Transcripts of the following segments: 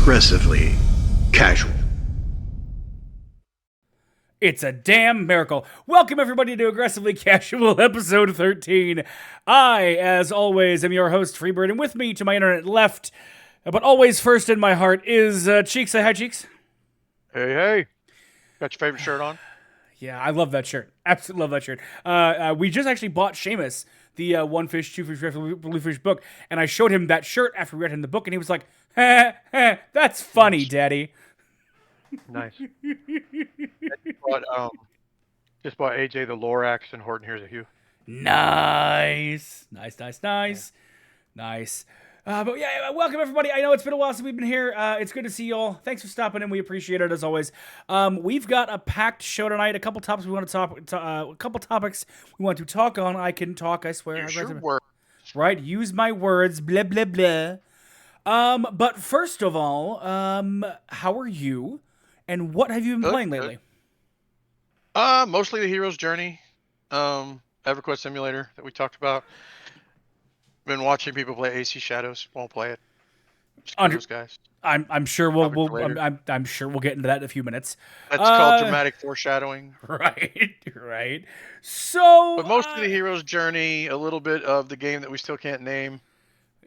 aggressively casual. It's a damn miracle. Welcome, everybody, to Aggressively Casual, episode 13. I, as always, am your host, Freebird, and with me to my internet left, but always first in my heart, is Cheeks. Say hi, Cheeks. Hey, hey. Got your favorite shirt on? Yeah, I love that shirt. Absolutely love that shirt. We just actually bought Seamus, the One Fish, Two Fish, Blue Fish book, and I showed him that shirt after we read him the book, and he was like, that's funny, Daddy. Nice. Just bought AJ the Lorax and Horton Hears a Hue. Nice. But yeah, welcome everybody. I know it's been a while since we've been here. It's good to see you all. Thanks for stopping in. We appreciate it as always. We've got a packed show tonight. A couple topics we want to talk. A couple topics we want to talk on. I can talk. I swear. Use your words. Right. Use my words. Blah blah blah. But first of all, how are you? And what have you been playing lately? Mostly the Hero's Journey, EverQuest Simulator that we talked about. Been watching people play AC Shadows. Won't play it. Just those guys. I'm sure I'm sure we'll get into that in a few minutes. That's called dramatic foreshadowing. Right. So, but most of the Hero's Journey, a little bit of the game that we still can't name.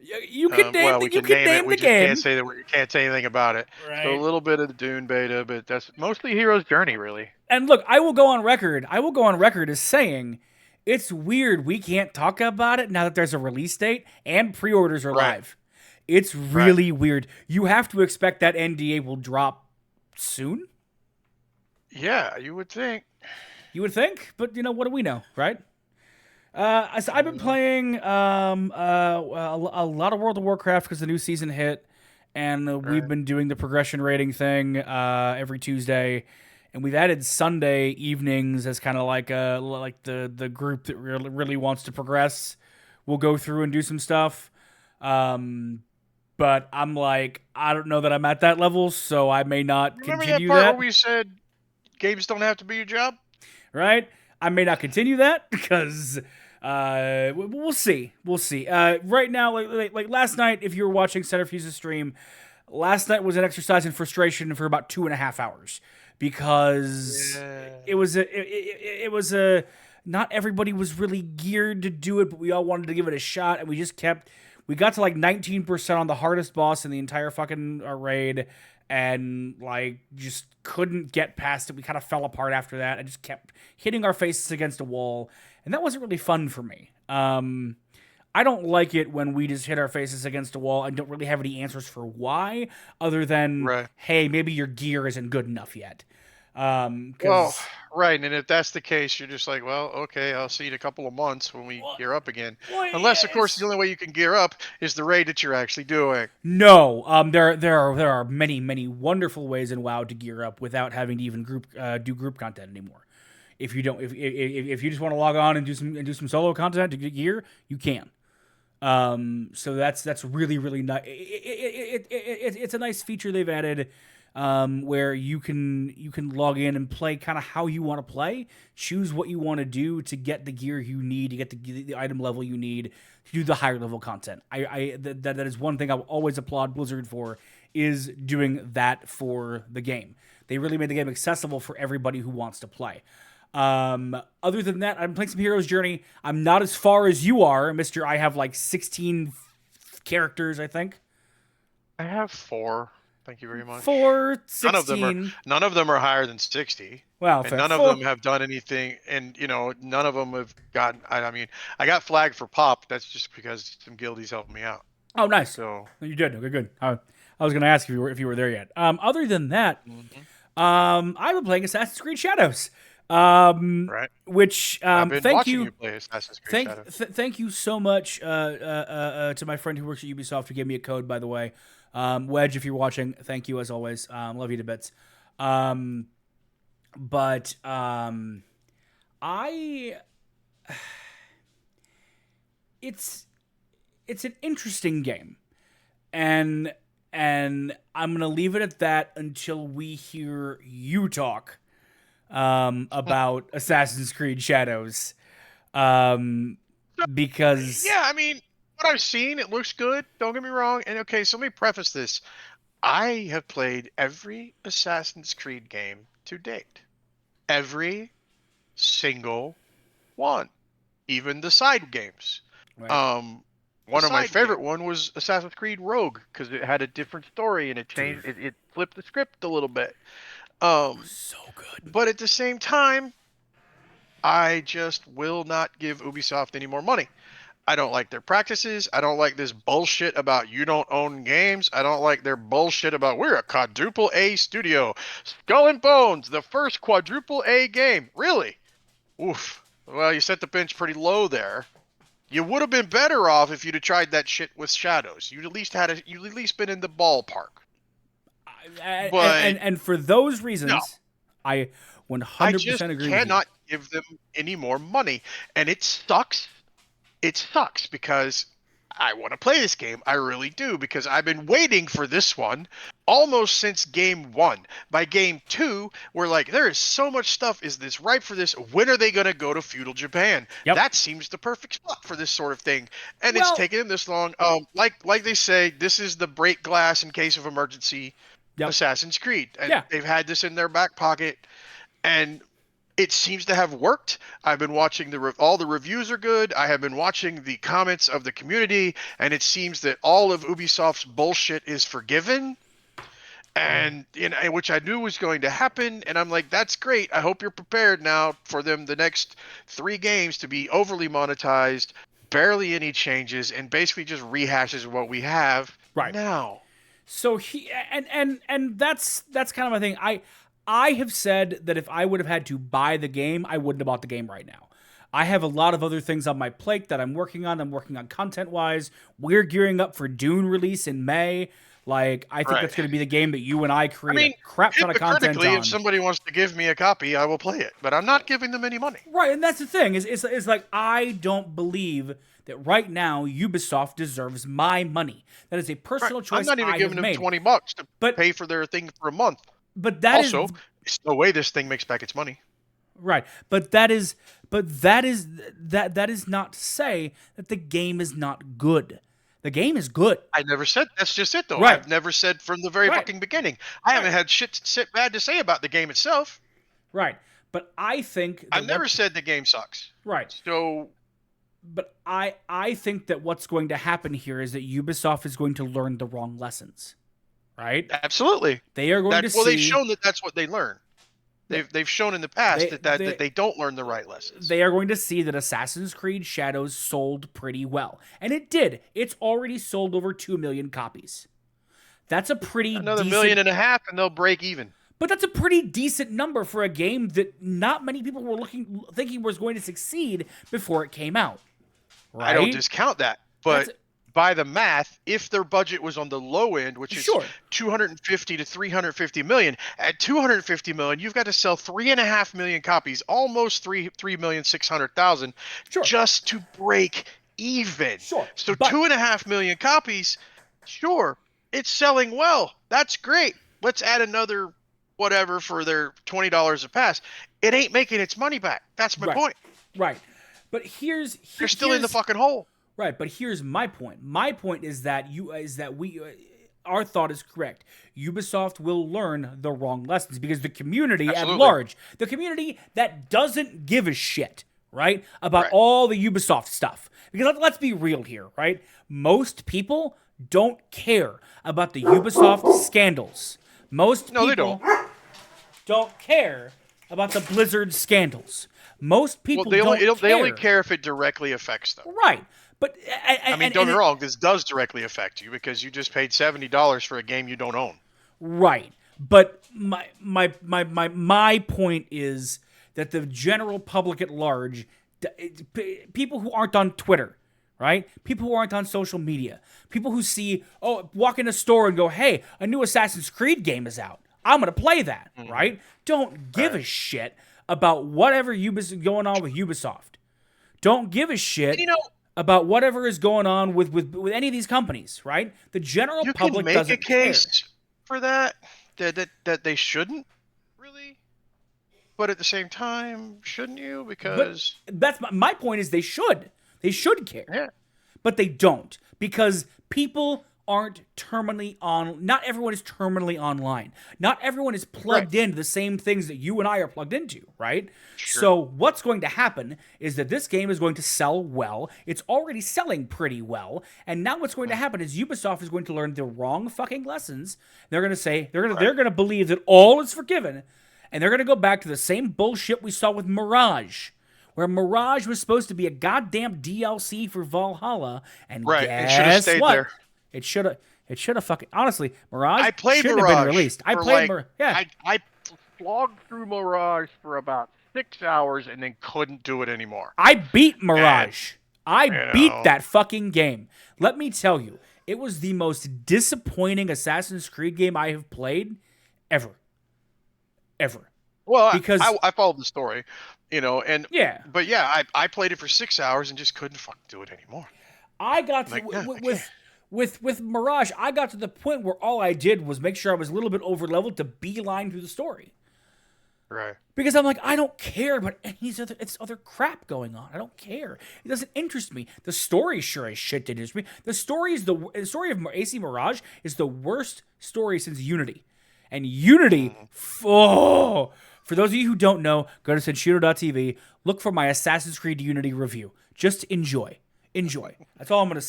You can name the game. We can't say that we can't say anything about it. Right. So a little bit of the Dune beta, but that's mostly Hero's Journey, really. And look, I will go on record as saying it's weird we can't talk about it now that there's a release date and pre-orders are live. It's really weird. You have to expect that NDA will drop soon. Yeah, you would think. But what do we know, right? So I've been playing a lot of World of Warcraft because the new season hit, and we've been doing the progression rating thing every Tuesday, and we've added Sunday evenings as kind of like the group that really wants to progress. We'll go through and do some stuff, but I'm like, I don't know that I'm at that level, so I may not continue that. Remember that part where we said games don't have to be your job? Right? I may not continue that because we'll see. Right now, like last night, if you were watching Centrifuge's stream, last night was an exercise in frustration for about 2.5 hours because it was a not everybody was really geared to do it, but we all wanted to give it a shot, and we got to like 19% on the hardest boss in the entire fucking raid, and like just couldn't get past it. We kind of fell apart after that. I just kept hitting our faces against a wall, and that wasn't really fun for me. I don't like it when we just hit our faces against a wall and don't really have any answers for why, other than, hey, maybe your gear isn't good enough yet. And if that's the case, you're just like, well, okay, I'll see you in a couple of months when we gear up again. Unless, of course, the only way you can gear up is the raid that you're actually doing. No, there are many wonderful ways in WoW to gear up without having to even do group content anymore. If you don't, if you just want to log on and do some solo content to get gear, you can. So that's really nice. It's a nice feature they've added. Where you can log in and play kind of how you want to play, choose what you want to do to get the gear you need, to get the item level you need to do the higher level content. That is one thing I will always applaud Blizzard for, is doing that for the game. They really made the game accessible for everybody who wants to play. Other than that, I'm playing some Hero's Journey. I'm not as far as you are, Mr. I have like 16 characters, I think. I have 4. Thank you very much. 4, 16. None of them are higher than 60. Well, and none of them have done anything, and none of them have gotten. I mean, I got flagged for pop. That's just because some guildies helped me out. Oh, nice. So you did. Okay, good. I was going to ask if you were there yet. Other than that, I've been playing Assassin's Creed Shadows. Which I've been thank watching you. You play Assassin's Creed Shadows. Thank you so much to my friend who works at Ubisoft who gave me a code, by the way. Wedge, if you're watching, thank you as always. Love you to bits. It's an interesting game, and I'm gonna leave it at that until we hear you talk about Assassin's Creed Shadows, because yeah, I mean, what I've seen, it looks good. Don't get me wrong. And okay, so let me preface this. I have played every Assassin's Creed game to date. Every single one, even the side games. Right. One of my favorite one was Assassin's Creed Rogue because it had a different story and it changed. It flipped the script a little bit. So good. But at the same time, I just will not give Ubisoft any more money. I don't like their practices. I don't like this bullshit about you don't own games. I don't like their bullshit about we're a quadruple A studio. Skull and Bones, the first quadruple A game. Really? Oof. Well, you set the bench pretty low there. You would have been better off if you'd have tried that shit with Shadows. You'd at least been in the ballpark. And for those reasons, I 100% agree with you. I cannot give them any more money, and it sucks. It sucks because I want to play this game. I really do, because I've been waiting for this one almost since game 1. By game 2, we're like, there is so much stuff. Is this ripe for this? When are they going to go to feudal Japan? Yep. That seems the perfect spot for this sort of thing. And it's taken them this long. Like they say, this is the break glass in case of emergency Assassin's Creed. And they've had this in their back pocket. And it seems to have worked. I've been watching all the reviews are good. I have been watching the comments of the community, and it seems that all of Ubisoft's bullshit is forgiven, and which I knew was going to happen. And I'm like, that's great. I hope you're prepared now for them the next 3 games to be overly monetized, barely any changes, and basically just rehashes what we have now. So and that's kind of my thing. I have said that if I would have had to buy the game, I wouldn't have bought the game right now. I have a lot of other things on my plate that I'm working on. I'm working on content-wise. We're gearing up for Dune release in May. Like, I think that's going to be the game that you and I create a crap ton of content on. If somebody wants to give me a copy, I will play it. But I'm not giving them any money. Right, and that's the thing. It's like, I don't believe that right now Ubisoft deserves my money. That is a personal choice I have made. I'm not even giving them $20 to pay for their thing for a month. But that also, there's no way this thing makes back its money. Right. But that is not to say that the game is not good. The game is good. I never said that's just it though. Right. I've never said from the very fucking beginning. I haven't had shit bad to say about the game itself. Right. But I think I've never said the game sucks. Right. So but I think that what's going to happen here is that Ubisoft is going to learn the wrong lessons. Right? Absolutely. They are going to see. Well, they've shown that that's what they learn. They've shown in the past that they don't learn the right lessons. They are going to see that Assassin's Creed Shadows sold pretty well. And it did. It's already sold over 2 million copies. That's a pretty Another decent... 1.5 million and they'll break even. But that's a pretty decent number for a game that not many people were thinking was going to succeed before it came out. Right? I don't discount that. But by the math, if their budget was on the low end, which is 250 to 350 million, at 250 million, you've got to sell 3.5 million copies, almost 3,600,000, just to break even. So 2.5 million copies, it's selling well. That's great. Let's add another whatever for their $20 a pass. It ain't making its money back. That's my point. Right. But they're still in the fucking hole. Right, but here's my point. My point is that our thought is correct. Ubisoft will learn the wrong lessons because the community at large, the community that doesn't give a shit, right, about all the Ubisoft stuff. Because let's be real here, right? Most people don't care about the Ubisoft scandals. Most people don't care about the Blizzard scandals. Most people they only care if it directly affects them. Right. But don't get me wrong. This does directly affect you because you just paid $70 for a game you don't own. Right, but my point is that the general public at large, people who aren't on Twitter, right? People who aren't on social media, people who walk in a store and go, "Hey, a new Assassin's Creed game is out. I'm gonna play that." Right? Don't give a shit about whatever is going on with Ubisoft. Don't give a shit. About whatever is going on with any of these companies, right? The general public doesn't care. You can make a case for that they shouldn't really, but at the same time, shouldn't you? Because that's my point is they should care, but they don't because people aren't terminally on. Not everyone is terminally online. Not everyone is plugged into the same things that you and I are plugged into, right? Sure. So what's going to happen is that this game is going to sell well. It's already selling pretty well, and now what's going to happen is Ubisoft is going to learn the wrong fucking lessons. They're going to say they're going to believe that all is forgiven, and they're going to go back to the same bullshit we saw with Mirage. Where Mirage was supposed to be a goddamn DLC for Valhalla, and guess what? There. It should have fucking honestly, Mirage shouldn't have been released. I slogged through Mirage for about 6 hours and then couldn't do it anymore. I beat Mirage. I beat that fucking game. Let me tell you, it was the most disappointing Assassin's Creed game I have played ever. Well, because I followed the story. But I played it for 6 hours and just couldn't fucking do it anymore. I got to, with Mirage, I got to the point where all I did was make sure I was a little bit over leveled to beeline through the story. Right. Because I'm like, I don't care about any other crap going on. I don't care. It doesn't interest me. The story sure as shit didn't interest me. The story of AC Mirage is the worst story since Unity. And Unity, for those of you who don't know, go to Senshudo.tv, look for my Assassin's Creed Unity review. Just enjoy. That's all I'm going to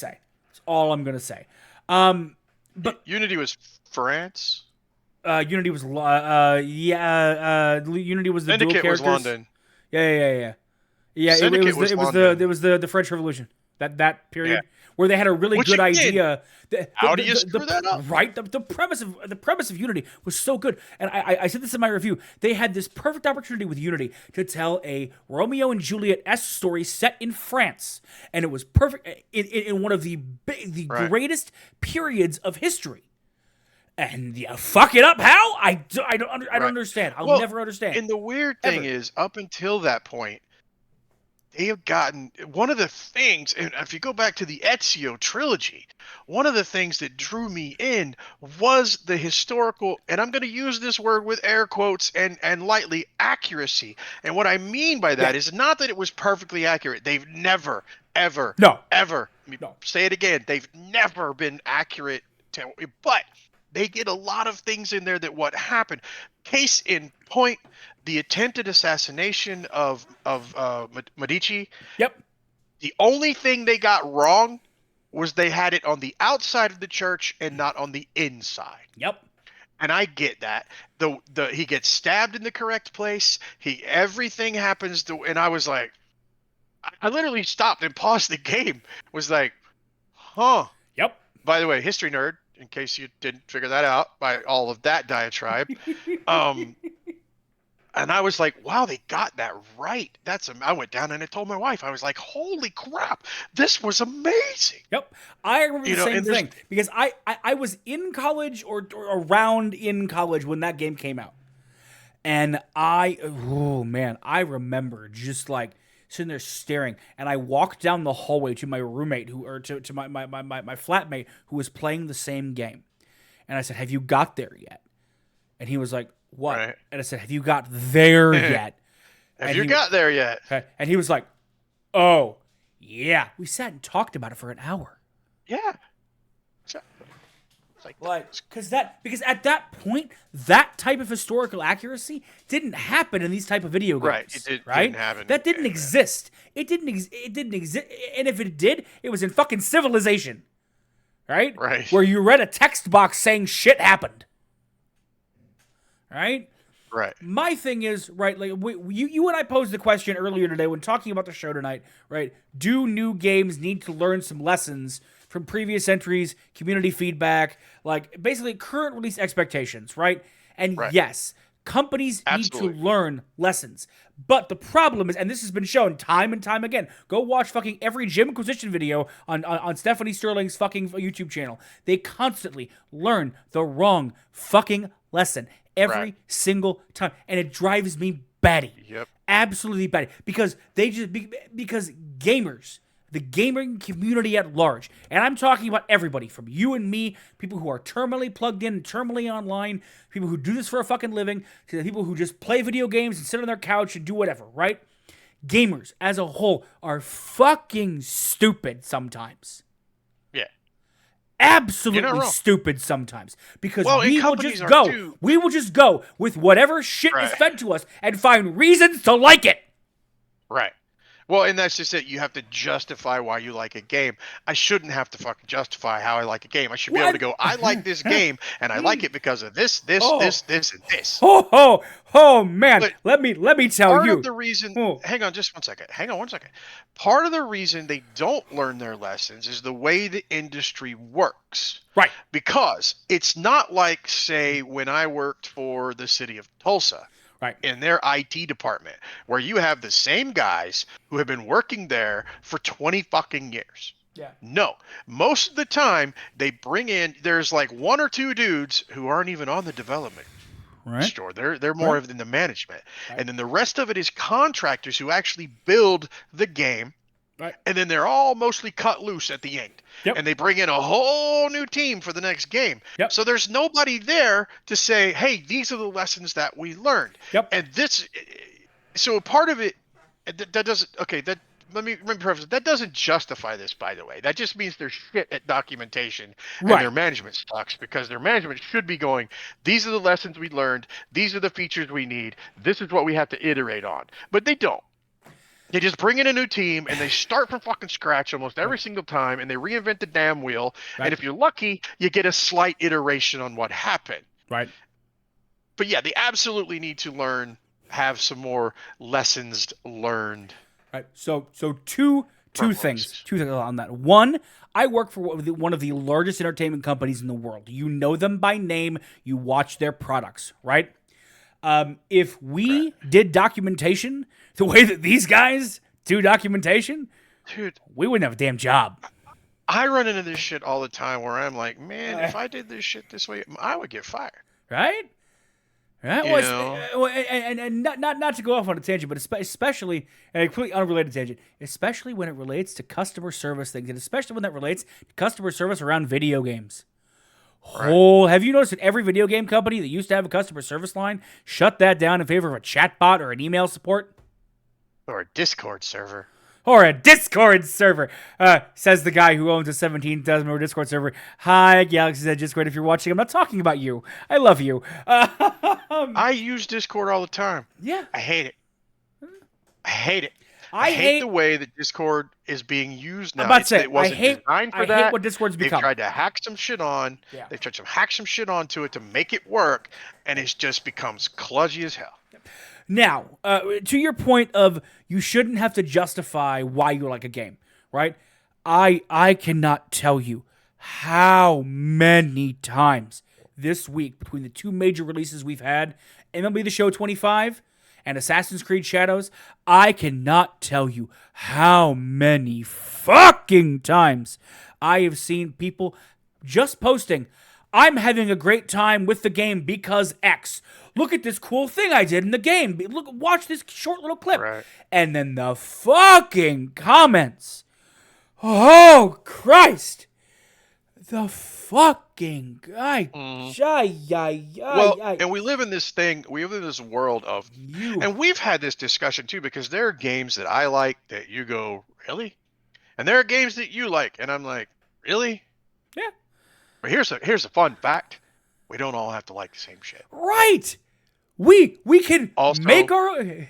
say. But Unity was France? Unity was Unity was the Syndicate dual characters. Was London. Yeah. It was the French Revolution. That period where they had a really good idea. How do you screw that up? Right, the premise of Unity was so good, and I said this in my review. They had this perfect opportunity with Unity to tell a Romeo and Juliet-esque story set in France, and it was perfect in one of the greatest periods of history. And fuck it up? How? I don't understand. I'll never understand. And the weird thing is, up until that point, they have gotten one of the things, and if you go back to the Ezio trilogy, one of the things that drew me in was the historical, and I'm going to use this word with air quotes and lightly, accuracy. And what I mean by that is not that it was perfectly accurate. They've never, ever, say it again. They've never been accurate, but they get a lot of things in there that what happened. Case in point, the attempted assassination of Medici. Yep. The only thing they got wrong was they had it on the outside of the church and not on the inside. Yep. And I get that. He gets stabbed in the correct place. Everything happens and I was like, I literally stopped and paused the game. Was like, huh. Yep. By the way, history nerd, in case you didn't figure that out by all of that diatribe. And I was like, wow, they got that right. I went down and I told my wife, I was like, holy crap, this was amazing. Yep. I remember the same thing because I was in college or around in college when that game came out. And I remember just like sitting there staring, and I walked down the hallway to my roommate to my flatmate who was playing the same game. And I said, have you got there yet? And he was like, what? Right. And I said, have you got there yet? Have you got there yet? And he was like, oh, yeah. We sat and talked about it for an hour. Yeah. Because at that point, that type of historical accuracy didn't happen in these type of video games. Right. It didn't happen. That didn't exist. It didn't exist. And if it did, it was in fucking Civilization. Right? Right. Where you read a text box saying shit happened. Right? Right. My thing is, right, like you and I posed the question earlier today when talking about the show tonight, right? Do new games need to learn some lessons from previous entries, community feedback, like basically current release expectations, right? And yes, companies need to learn lessons. But the problem is, and this has been shown time and time again, go watch fucking every Gym Inquisition video on Stephanie Sterling's fucking YouTube channel. They constantly learn the wrong fucking lesson every single time. And it drives me batty. Yep. Absolutely batty. Because because gamers, the gaming community at large, and I'm talking about everybody from you and me, people who are terminally plugged in, terminally online, people who do this for a fucking living, to the people who just play video games and sit on their couch and do whatever, right? Gamers as a whole are fucking stupid sometimes. Yeah. absolutely stupid sometimes because we will just go with whatever shit is fed to us and find reasons to like it. Right. Well, and that's just it. You have to justify why you like a game. I shouldn't have to fucking justify how I like a game. I should be able to go, I like this game, and I like it because of this, and this. Oh, man. But let me tell you. Part of the reason, hang on just one second. Part of the reason they don't learn their lessons is the way the industry works. Right. Because it's not like, say, when I worked for the city of Tulsa. Right. In their IT department, where you have the same guys who have been working there for 20 fucking years. Yeah. No, most of the time they bring in, there's like one or two dudes who aren't even on the development store. They're more of in the management. Right. And then the rest of it is contractors who actually build the game. Right. And then they're all mostly cut loose at the end. Yep. And they bring in a whole new team for the next game. Yep. So there's nobody there to say, hey, these are the lessons that we learned. Yep. And this, so part of it, that doesn't, okay, that, let me preface it. That doesn't justify this, by the way. That just means they're shit at documentation and their management sucks, because their management should be going, these are the lessons we learned. These are the features we need. This is what we have to iterate on. But they don't. They just bring in a new team and they start from fucking scratch almost every single time, and they reinvent the damn wheel. Right. And if you're lucky, you get a slight iteration on what happened. Right. But yeah, they absolutely need to have some more lessons learned. Right. So two things on that. One, I work for one of the largest entertainment companies in the world. You know them by name. You watch their products, right? If we did documentation the way that these guys do documentation, dude, we wouldn't have a damn job. I run into this shit all the time where I'm like, man, if I did this shit this way, I would get fired. Right? And not to go off on a tangent, but especially, and a completely unrelated tangent, especially when it relates to customer service things, and especially when that relates to customer service around video games. Oh, have you noticed that every video game company that used to have a customer service line shut that down in favor of a chatbot or an email support? Or a Discord server. Says the guy who owns a 17,000-member Discord server. Hi, Galaxy's Edge Discord. If you're watching, I'm not talking about you. I love you. I use Discord all the time. Yeah. I hate it. I hate the way that Discord is being used now. I'm about to say, I hate what Discord's become. They've tried to hack some shit on. Yeah. They've tried to hack some shit onto it to make it work, and it just becomes kludgy as hell. Now, to your point of you shouldn't have to justify why you like a game, right? I cannot tell you how many times this week between the two major releases we've had, MLB The Show 25 and Assassin's Creed Shadows, I cannot tell you how many fucking times I have seen people just posting, I'm having a great time with the game because X. Look at this cool thing I did in the game. Look, watch this short little clip. Right. And then the fucking comments. Oh, Christ. The fucking guy. And we live in this world of, and we've had this discussion too, because there are games that I like that you go, really? And there are games that you like, and I'm like, really? Yeah. But here's a fun fact. We don't all have to like the same shit. Right. We can also make our own.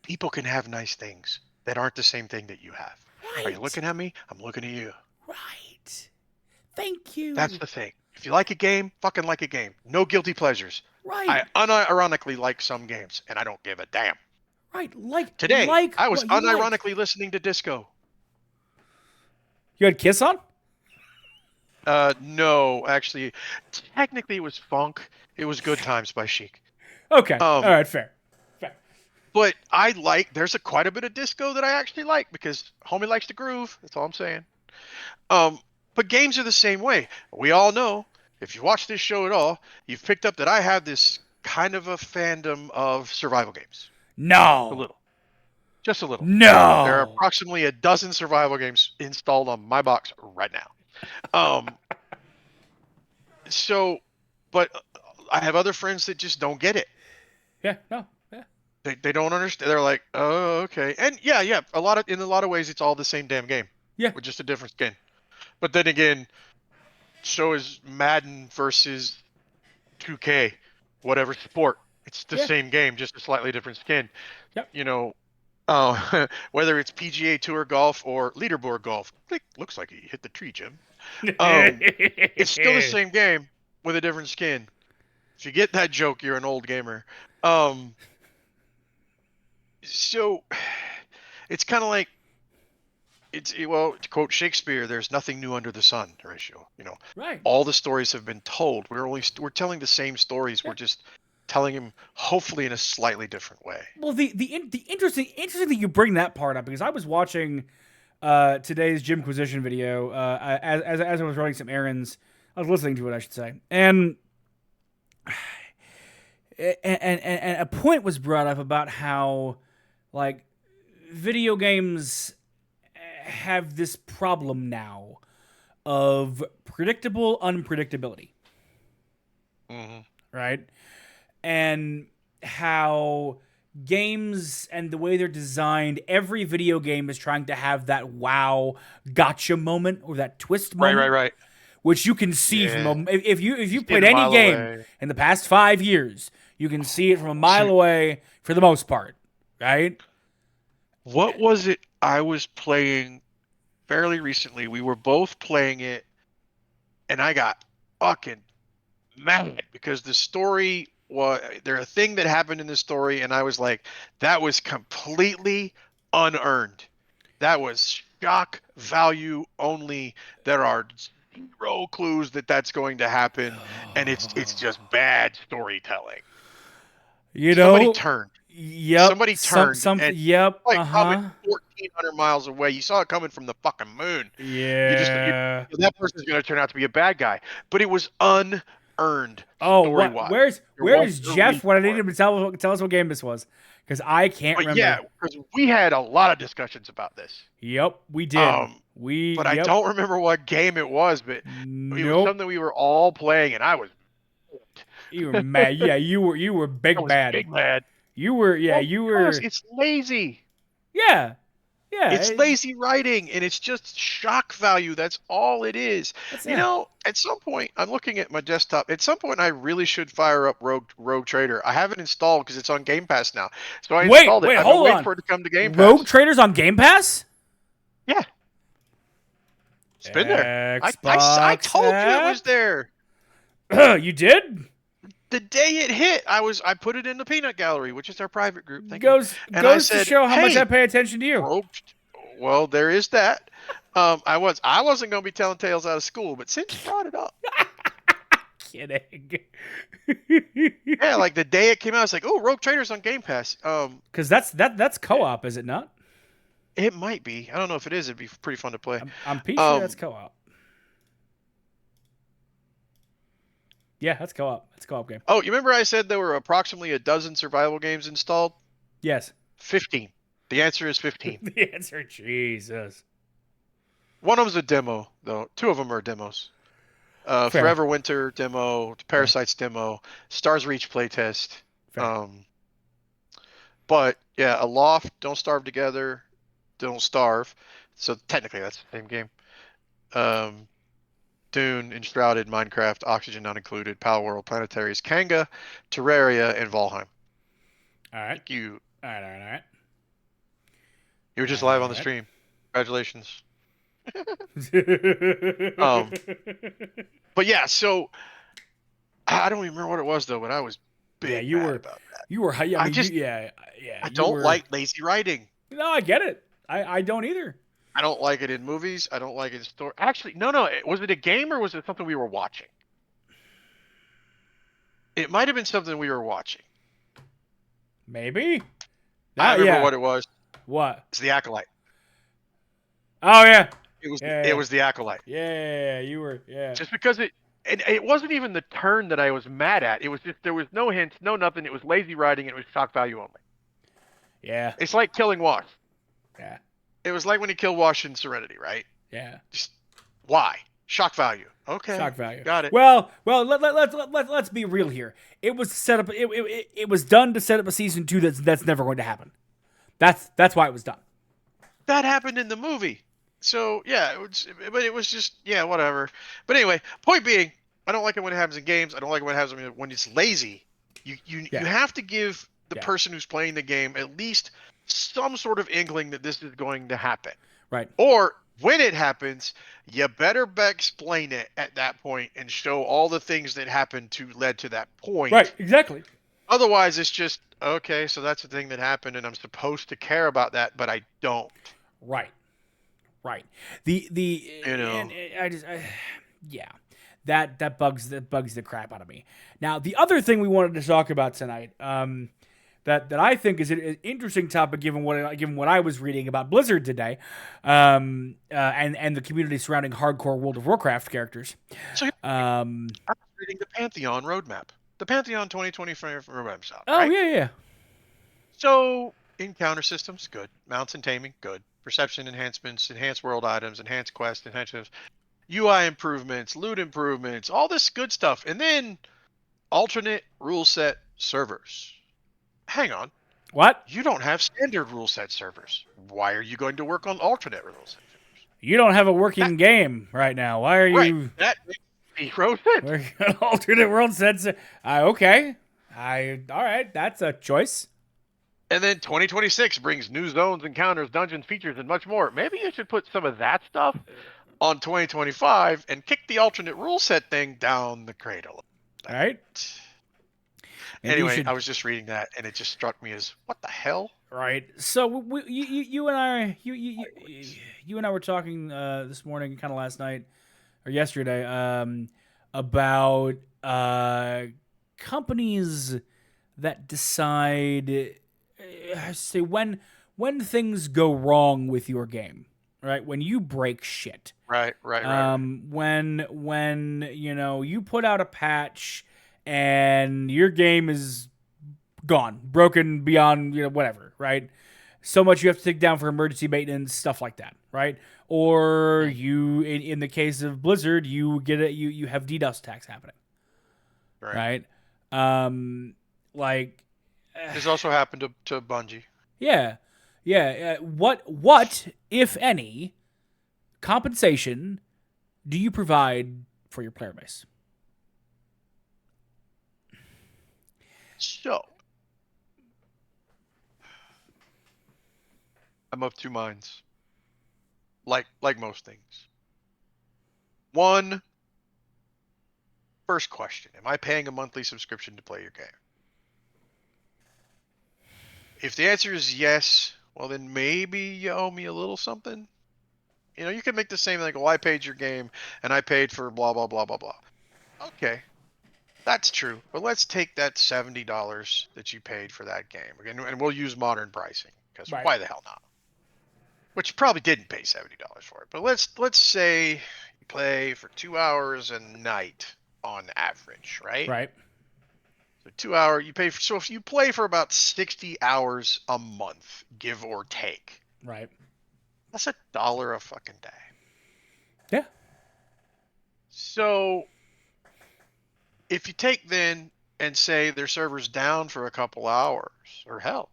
People can have nice things that aren't the same thing that you have. Right. Are you looking at me? I'm looking at you. Right. Thank you. That's the thing. If you like a game, fucking like a game. No guilty pleasures. Right. I unironically like some games, and I don't give a damn. Right. Like today, I was unironically listening to disco. You had Kiss on? No, actually, technically it was funk. It was Good Times by Chic. Okay. All right, fair. But there's quite a bit of disco that I actually like because homie likes to groove. That's all I'm saying. But games are the same way. We all know, if you watch this show at all, you've picked up that I have this kind of a fandom of survival games. No. A little. Just a little. No. There are approximately a dozen survival games installed on my box right now. But I have other friends that just don't get it. Yeah. They don't understand. They're like, oh, okay. And yeah. In a lot of ways, it's all the same damn game. Yeah. With just a different skin. But then again, So is Madden versus 2K, whatever sport. It's the same game, just a slightly different skin. Yep. You know, whether it's PGA Tour golf or leaderboard golf. Click, looks like he hit the tree, Jim. It's still the same game with a different skin. If you get that joke, you're an old gamer. So it's kind of like well, to quote Shakespeare, "There's nothing new under the sun." Horatio, Right. all the stories have been told. We're telling the same stories. Yeah. We're just telling them hopefully in a slightly different way. Well, the interesting that you bring that part up, because I was watching today's Jimquisition video as I was running some errands. I was listening to it, I should say, and a point was brought up about how, like, video games have this problem now of predictable unpredictability. Mm-hmm. Right? And how games and the way they're designed, every video game is trying to have that wow gotcha moment or that twist moment. Right. Which you can see from if you played any game in the past 5 years, you can see it from a mile away for the most part, right? What was it I was playing fairly recently? We were both playing it, and I got fucking mad because the story was a thing that happened in the story, and I was like, that was completely unearned. That was shock value only. There are zero clues that that's going to happen, and it's just bad storytelling. Somebody turned. Yep. Somebody turned. Something. Yep. Coming 1,400 miles away. You saw it coming from the fucking moon. Yeah. That person's going to turn out to be a bad guy. But it was unearned. Oh, where's Jeff? What I need him to tell us what game this was, because I can't remember. Yeah, because we had a lot of discussions about this. Yep, we did. I don't remember what game it was, but it was something we were all playing, and I was. You were mad. Yeah, you were big bad. Big mad. You were. Yeah, you were. It's lazy. Yeah. It's lazy writing, and it's just shock value. That's all it is. At some point, I'm looking at my desktop. At some point, I really should fire up Rogue Trader. I have it installed because it's on Game Pass now. So I installed it. Wait, I've been waiting for it to come to Game Pass. Rogue Trader's on Game Pass? Yeah. It's been there. I told you it was there. You did? The day it hit, I put it in the Peanut Gallery, which is our private group. Goes to show how much I pay attention to you. Well, there is that. I wasn't going to be telling tales out of school, but since you brought it up, kidding. Yeah, like the day it came out, I was like, "Oh, Rogue Trader's on Game Pass." Because that's co-op, is it not? It might be. I don't know if it is. It'd be pretty fun to play. I'm pretty sure that's co-op. Yeah, that's co-op. It's a co-op game. Oh, you remember I said there were approximately a dozen survival games installed? Yes. 15. The answer is 15. The answer, Jesus. One of them's a demo, though. Two of them are demos. Forever Winter demo, Parasites demo, Stars Reach playtest. But yeah, Aloft, Don't Starve Together, Don't Starve. So technically that's the same game. Dune, Enshrouded, Minecraft, Oxygen Not Included, Pal World, Planetaries, Kanga, Terraria, and Valheim. All right. Thank you. All right. You were just live on the stream. Congratulations. But yeah, so I don't even remember what it was though, but I was big mad about that. You were. I don't like lazy writing. No, I get it. I don't either. I don't like it in movies. I don't like it in story. Actually, no. Was it a game or was it something we were watching? It might have been something we were watching. Maybe. I remember what it was. What? It's The Acolyte. Oh yeah. It was The Acolyte. Yeah, you were. Yeah. Just because it wasn't even the turn that I was mad at. It was just there was no hints, no nothing. It was lazy writing. And it was shock value only. Yeah. It's like killing Wash. Yeah. It was like when you kill Wash in Serenity, right? Yeah. Just why? Shock value. Okay. Shock value. Got it. Well. Let's be real here. It was set up. It was done to set up a season 2 that's never going to happen. That's why it was done. That happened in the movie. So yeah, but it was just whatever. But anyway, point being, I don't like it when it happens in games. I don't like it when it happens when it's lazy. You have to give the Yeah. person who's playing the game at least some sort of inkling that this is going to happen. Right. Or when it happens, you better explain it at that point and show all the things that happened to led to that point. Right. Exactly. Otherwise, it's just okay. So that's the thing that happened, and I'm supposed to care about that, but I don't. Right. Right. The and yeah. That bugs the crap out of me. Now, the other thing we wanted to talk about tonight, that I think is an interesting topic given what I was reading about Blizzard today, and the community surrounding hardcore World of Warcraft characters. So I'm reading the Pantheon roadmap. The Pantheon 2025 roadmap's out, Oh right? yeah. So encounter systems, good. Mounts and taming, good. Perception enhancements, enhanced world items, enhanced quest, enhanced UI improvements, loot improvements, all this good stuff. And then alternate rule set servers. Hang on. What? You don't have standard rule set servers. Why are you going to work on alternate rule set servers? You don't have a working game right now. Why are you? That makes zero sense. We're an alternate world sense. Okay. All right. That's a choice. And then 2026 brings new zones, encounters, dungeons, features, and much more. Maybe you should put some of that stuff on 2025 and kick the alternate rule set thing down the cradle. All right. Anyway, I was just reading that, and it just struck me as, what the hell? Right. So you and I were talking this morning, kind of last night or yesterday, about companies that decide, say when things go wrong with your game, right? When you break shit. Right. When you put out a patch and your game is gone, broken beyond whatever, right? So much you have to take down for emergency maintenance, stuff like that, right? Or you, in the case of Blizzard, you get it. You have DDoS attacks happening, right? Like this also happened to Bungie. Yeah. What if any compensation do you provide for your player base? So, I'm of two minds. Like most things. First question, am I paying a monthly subscription to play your game? If the answer is yes, well then maybe you owe me a little something. You can make the same like, well, I paid your game and I paid for blah blah blah blah blah. Okay. That's true, but let's take that $70 that you paid for that game, and we'll use modern pricing because why the hell not? Which you probably didn't pay $70 for it, but let's say you play for 2 hours a night on average, right? Right. So 2 hour you pay for. So if you play for about 60 hours a month, give or take, right? That's $1 a fucking day. Yeah. So if you take then and say their server's down for a couple hours, or hell,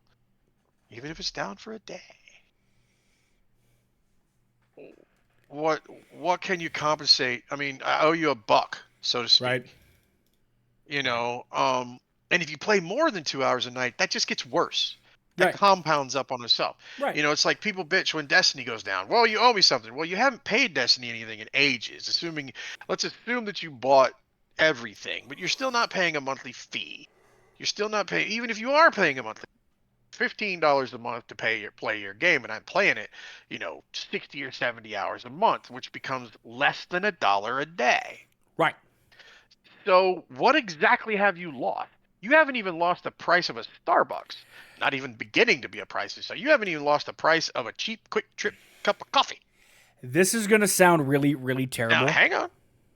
even if it's down for a day, what can you compensate? I mean, I owe you $1, so to speak. Right. And if you play more than 2 hours a night, that just gets worse. That Right. compounds up on itself. Right. It's like people bitch when Destiny goes down. Well, you owe me something. Well, you haven't paid Destiny anything in ages. Let's assume that you bought everything, but you're still not paying a monthly fee. You're still not paying, even if you are paying a monthly, $15 a month to play your game, and I'm playing it, 60 or 70 hours a month, which becomes less than $1 a day. Right. So what exactly have you lost? You haven't even lost the price of a Starbucks, not even beginning to be a price. So you haven't even lost the price of a cheap, quick trip cup of coffee. This is going to sound really, really terrible. Now, hang on.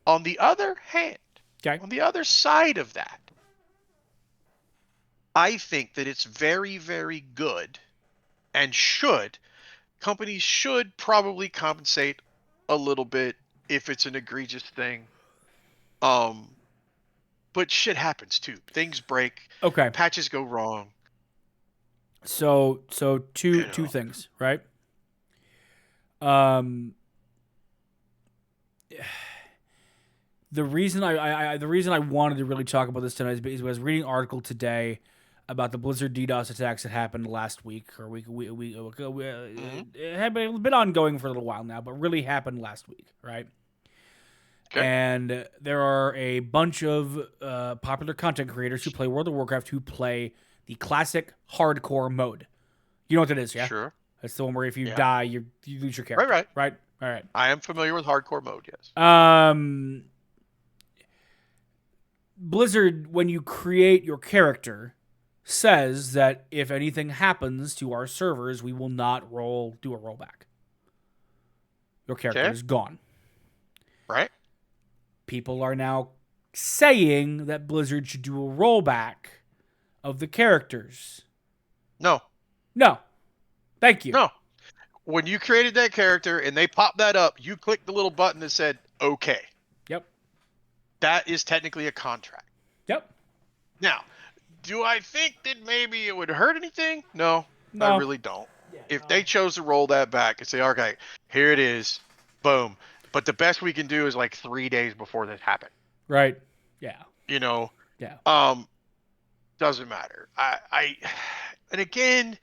On the other hand, okay, on the other side of that, I think that it's very, very good and companies should probably compensate a little bit if it's an egregious thing. But shit happens too. Things break. Okay. Patches go wrong. So two things, right? the reason I wanted to really talk about this tonight is because I was reading an article today about the Blizzard DDoS attacks that happened last week or it had been ongoing for a little while now, but really happened last week, right? Okay. And there are a bunch of popular content creators who play World of Warcraft who play the classic hardcore mode. You know what that is, yeah? Sure. That's the one where if you die, you lose your character. Right. All right. I am familiar with hardcore mode, yes. Blizzard, when you create your character, says that if anything happens to our servers, we will not do a rollback. Your character is gone. Right. People are now saying that Blizzard should do a rollback of the characters. No. Thank you. No. When you created that character and they popped that up, you clicked the little button that said, okay. Yep. That is technically a contract. Yep. Now, do I think that maybe it would hurt anything? No. I really don't. Yeah, if they chose to roll that back and say, okay, here it is, boom. But the best we can do is like 3 days before that happened. Right. Yeah. Yeah. Doesn't matter. And again,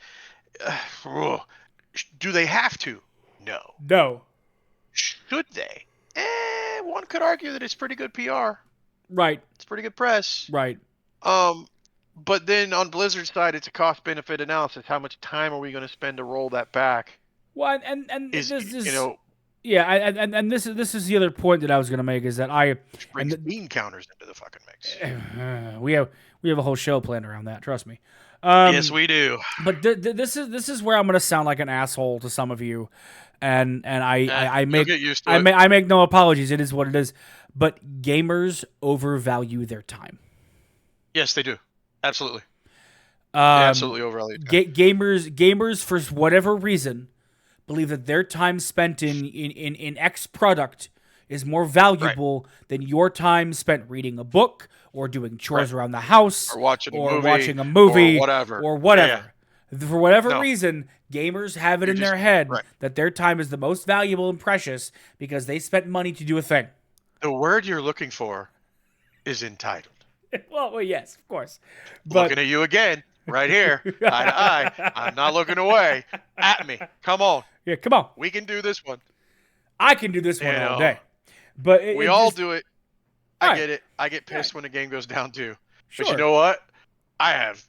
do they have to? No. Should they? One could argue that it's pretty good PR. Right. It's pretty good press. Right. But then on Blizzard's side, it's a cost-benefit analysis. How much time are we going to spend to roll that back? Well, and this is yeah, and this is the other point that I was going to make is that which brings bean counters into the fucking mix. We have a whole show planned around that. Trust me. Yes, we do. But this is where I'm going to sound like an asshole to some of you, and I make get used to it. I make no apologies. It is what it is. But gamers overvalue their time. Yes, they do. Absolutely. They absolutely overvalue time. Gamers for whatever reason believe that their time spent in X product is more valuable than your time spent reading a book or doing chores around the house or watching a movie or whatever. For whatever reason, gamers have it in their head that their time is the most valuable and precious because they spent money to do a thing. The word you're looking for is entitled. Well, yes, of course. But looking at you again, right here, eye to eye. I'm not looking away. At me. Come on. Yeah, come on. We can do this one. I can do this one all day. But we all do it. I get it. I get pissed when the game goes down too. Sure. But you know what? I have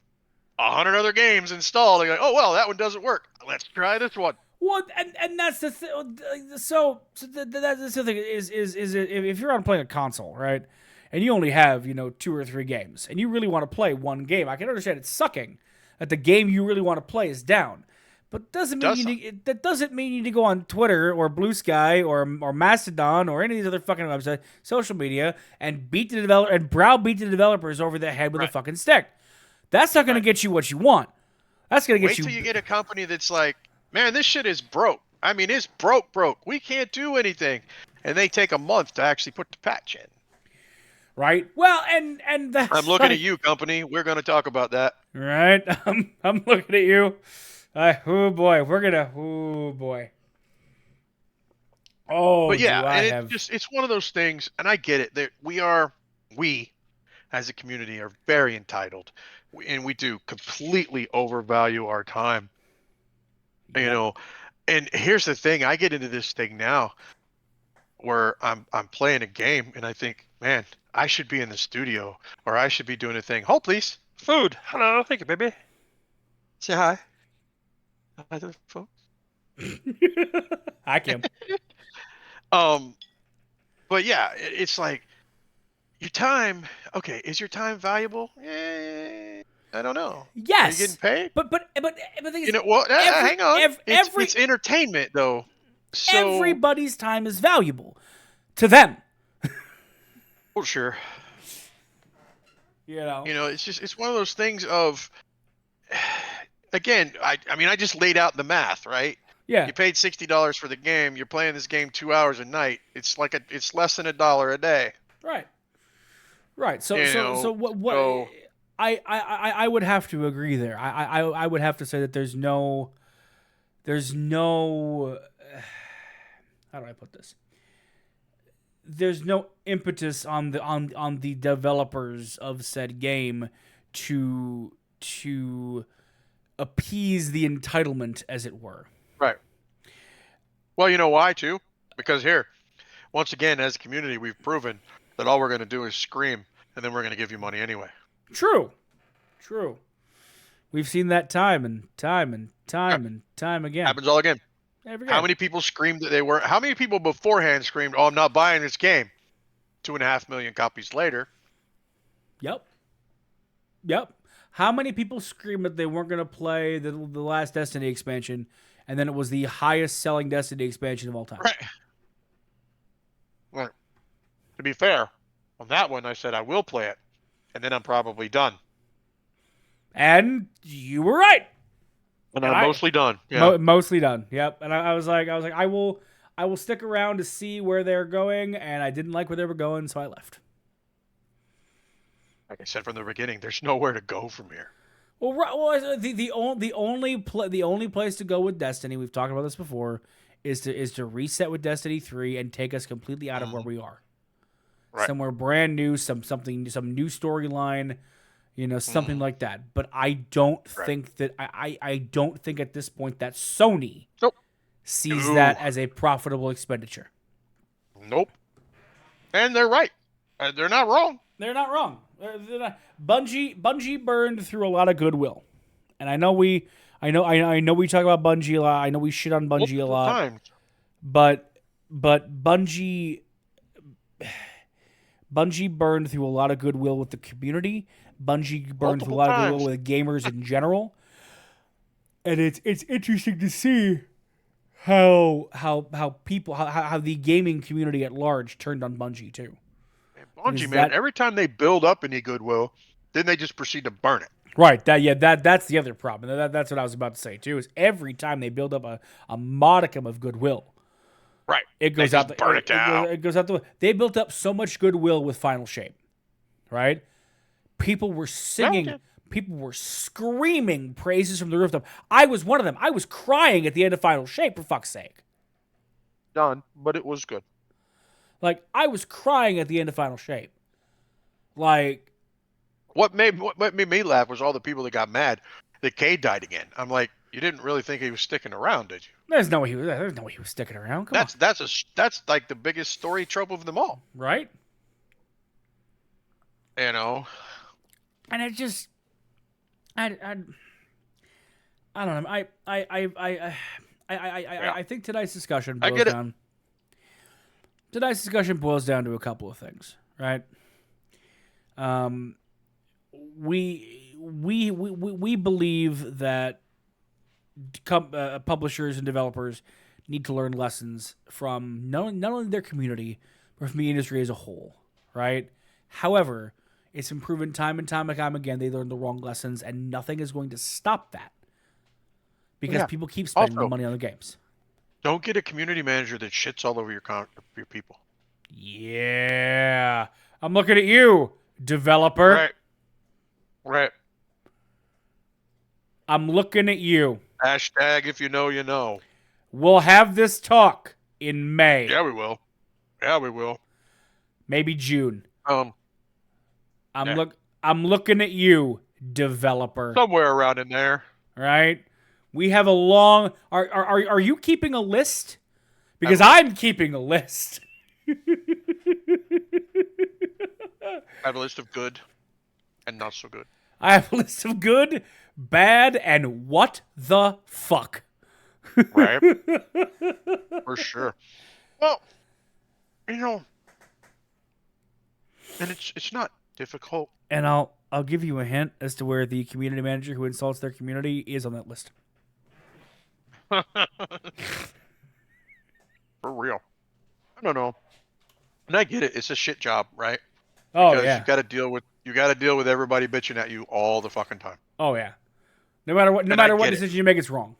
100 other games installed. I'm like, oh well, that one doesn't work. Let's try this one. Well, and that's the thing. So that's the thing is if you're on playing a console, right, and you only have 2 or 3 games, and you really want to play one game, I can understand it's sucking that the game you really want to play is down. But that doesn't mean you need to go on Twitter or Blue Sky or Mastodon or any of these other fucking websites, social media, and browbeat the developers over the head with a fucking stick. That's not going to get you what you want. That's going to get you. Wait till you get a company that's like, man, this shit is broke. I mean, it's broke. We can't do anything, and they take a month to actually put the patch in. Right. Well, and that's I'm looking at you, company. We're going to talk about that. Right. I'm looking at you. Oh boy, oh boy. Oh, but yeah, it's one of those things, and I get it. That we as a community are very entitled, and we do completely overvalue our time. Yep. And here's the thing: I get into this thing now, where I'm playing a game, and I think, man, I should be in the studio, or I should be doing a thing. Hold, please. Food. Hello. Thank you, baby. Say hi. Hi there, folks. Hi, Kim. But yeah, it's like your time. Okay, is your time valuable? I don't know. Yes. Are you getting paid? But the thing is, hang on. It's entertainment, though. So, everybody's time is valuable to them. Well, sure. It's one of those things of. Again, I mean, I just laid out the math, right? Yeah. You paid $60 for the game. You're playing this game 2 hours a night. It's less than $1 a day. Right. So what? I would have to agree there. I would have to say that there's no. How do I put this? there's no impetus on the developers of said game to appease the entitlement, as it were. Right. Well, you know why too? Because here, once again, as a community, we've proven that all we're going to do is scream, and then we're going to give you money anyway. True. We've seen that time and time again. Happens all again. How many people screamed that they were? How many people beforehand screamed, "Oh, I'm not buying this game"? 2.5 million copies later. Yep. How many people screamed that they weren't going to play the last Destiny expansion, and then it was the highest selling Destiny expansion of all time? Right. Well, to be fair, on that one, I said I will play it, and then I'm probably done. And you were right. And I'm mostly done. Yeah. Mostly done. Yep. And I was like, I will stick around to see where they're going, and I didn't like where they were going, so I left. Like I said from the beginning, there's nowhere to go from here. Well, the only place to go with Destiny, we've talked about this before, is to reset with Destiny 3 and take us completely out of where we are. Right. Somewhere brand new, some new storyline. Something like that. But I don't think that I don't think at this point that Sony sees that as a profitable expenditure. Nope. And they're right. They're not wrong. They're not wrong. Bungie burned through a lot of goodwill, and I know we talk about Bungie a lot. I know we shit on Bungie a lot. Times. But Bungie burned through a lot of goodwill with the community. Bungie burned through a lot of goodwill with gamers in general, and it's interesting to see how the gaming community at large turned on Bungie too. Bungie, man, every time they build up any goodwill, then they just proceed to burn it. Right. That's the other problem. That's what I was about to say too. Is every time they build up a modicum of goodwill, right, it goes out. Burn it down. It goes out the. They built up so much goodwill with Final Shape, right? People were singing. Okay. People were screaming praises from the rooftop. I was one of them. I was crying at the end of Final Shape, for fuck's sake. Done, but it was good. Like, I was crying at the end of Final Shape. Like, what made me laugh was all the people that got mad that Cade died again. I'm like, you didn't really think he was sticking around, did you? There's no way he was sticking around. Come on. That's like the biggest story trope of them all, right? And it just, I don't know. I think tonight's discussion boils down. Tonight's discussion boils down to a couple of things, right? We believe that publishers and developers need to learn lessons from not only their community, but from the industry as a whole, right? However, it's been proven time and time again they learned the wrong lessons, and nothing is going to stop that because people keep spending money on the games. Don't get a community manager that shits all over your people. Yeah. I'm looking at you, developer. Right. I'm looking at you. Hashtag if you know, you know. We'll have this talk in May. Yeah, we will. Maybe June. I'm looking at you, developer. Somewhere around in there. Right? We have a long... Are you keeping a list? Because I'm keeping a list. I have a list of good and not so good. I have a list of good, bad, and what the fuck. Right? For sure. Well, and it's not difficult. And I'll give you a hint as to where the community manager who insults their community is on that list. For real. I don't know. And I get it. It's a shit job, right? Oh, because yeah. You got to deal with everybody bitching at you all the fucking time. Oh yeah. No matter what decision you make, it's wrong.